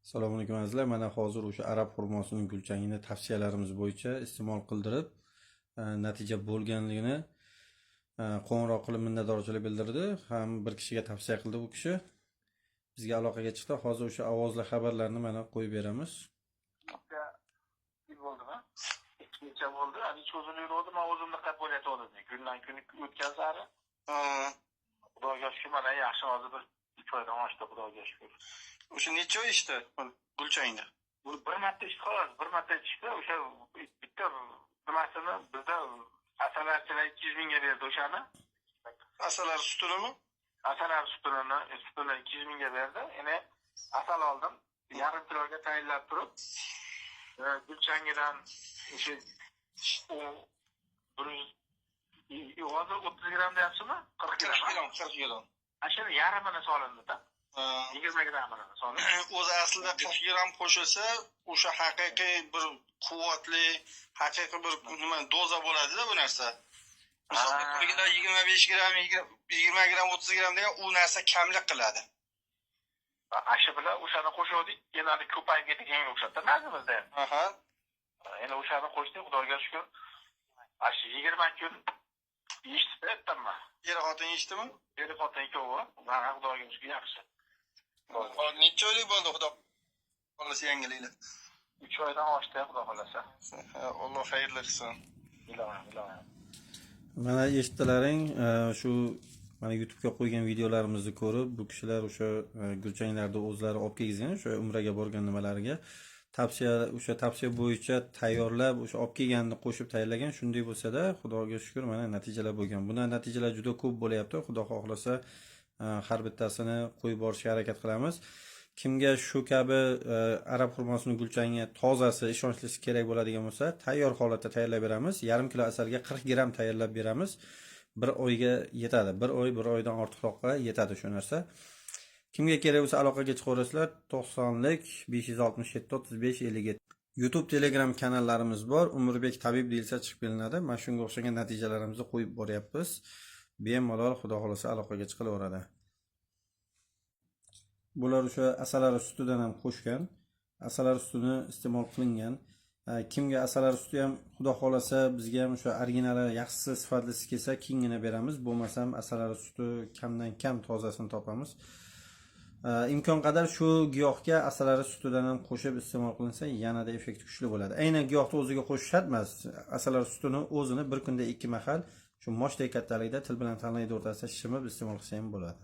Assalomu alaykum azizlar. Mana hozir o'sha arab xurmosining gulchangini tavsiyalarimiz bo'yicha iste'mol qildirib, natija bo'lganligini qo'ng'iroq qilib minnatdorchilik bildirdi. Ham bir kishiga tavsiya qildi bu kishi. Bizga aloqaga chiqdi. Hozir o'sha ovozli xabarlarni mana qo'yib beramiz. Bo'ldimi? Necha bo'ldi? Halicha o'zini yurdim, o'zimni qilib bo'layotgandim. Kundan kun o'tgan sari. Xudoga shukr, mana yaxshi hozir bir 2 oydan oshdi, xudoga shukr. O'sha necha oy ishda gulchangda? Bu bir marta ish xolos, bir marta ishda o'sha bitta nimasini bizda asalarichilar 200 mingga berdi o'shani. Asalar sutimi? Asalar sutini 200 mingga berdi. Yana asal oldim. Yarim kiloga tayinlab turib, gulchangidan o'sha hozir 30 gram deyapsizmi? 40 gram. 40 gram. Ashuni yarmini solindi-da. 20 gramini solindi. O'zi aslida 40 gram qo'shilsa, o'sha haqiqiy bir quvvatli, haqiqiy bir nima doza bo'ladi-da bu narsa. Masalan, 25 gram, 20 gram, 30 gram degan u narsa kamlik qiladi. Ashi bilan o'shani qo'shdik, yana ko'payib ketganga o'xshatdi nazimizda. Aha. Yana o'shani qo'shdik, xudoga shukr. Ashi 20 kun yeyishdi aytdimmi? Er-xotin yeyishdimi? Er-xotin ikkovi, mana xudoga shukr yaxshi. Necha oylik bo'ldi xudo xolasa yangiliklar? 3 oydan oshdi xudo xolasa. Alloh xayrli qilsin. Ilohim. Mana eshitdilaring, shu mana YouTube'ga qo'ygan videolarimizni ko'rib, bu kishilar o'sha gulchanglarni o'zlari olib kelgan, o'sha umraga borgan nimalariga tavsiya bo'yicha tayyorlab, o'sha olib kelganini qo'shib tayyorlagan. Shunday bo'lsa-da, xudoga shukr, mana natijalar bo'lgan. Bundan natijalar juda ko'p bo'lyapti. Xudo xohlasa, har bittasini qo'yib borishga harakat qilamiz. Kimga shu kabi arab xurmosining gulchangi tozasi, ishonchlisi kerak bo'ladigan bo'lsa, tayyor holatda tayyorlab beramiz. Yarim kilo asalga 40 gram tayyorlab beramiz. Bir oyga yetadi. Bir oydan ortiqroqqa yetadi shu narsa. Kimga kerak bo'lsa aloqaga chiqaverasizlar. 90lik 567 35 57. YouTube, Telegram kanallarimiz bor. Umrbek tabib deyilsa chiqib kelinadi. Mana shunga o'xshagan natijalarimizni qo'yib boryapmiz. Bemalol xudo xolasa aloqaga chiqilaveradi. Bular o'sha asalari sutidan ham qo'shgan. Asalari sutini iste'mol qilingan. Kimga asalari suti ham xudo xolasa bizga ham o'sha originali yaxshisi sifatlisi kelsa kengina beramiz. Bo'lmasam asalari suti kamdan kam tozasini topamiz. Imkon qadar shu giyohga asalari sutidan ham qo'shib iste'mol qilinsa yanada effekt kuchli bo'ladi. Aynan giyohni o'ziga qo'shish shart emas. Asalari sutini o'zini bir kunda 2 mahal shu moshdek kattalikda til bilan tanlaydi o'rtasida shimib iste'mol qilsa ham bo'ladi.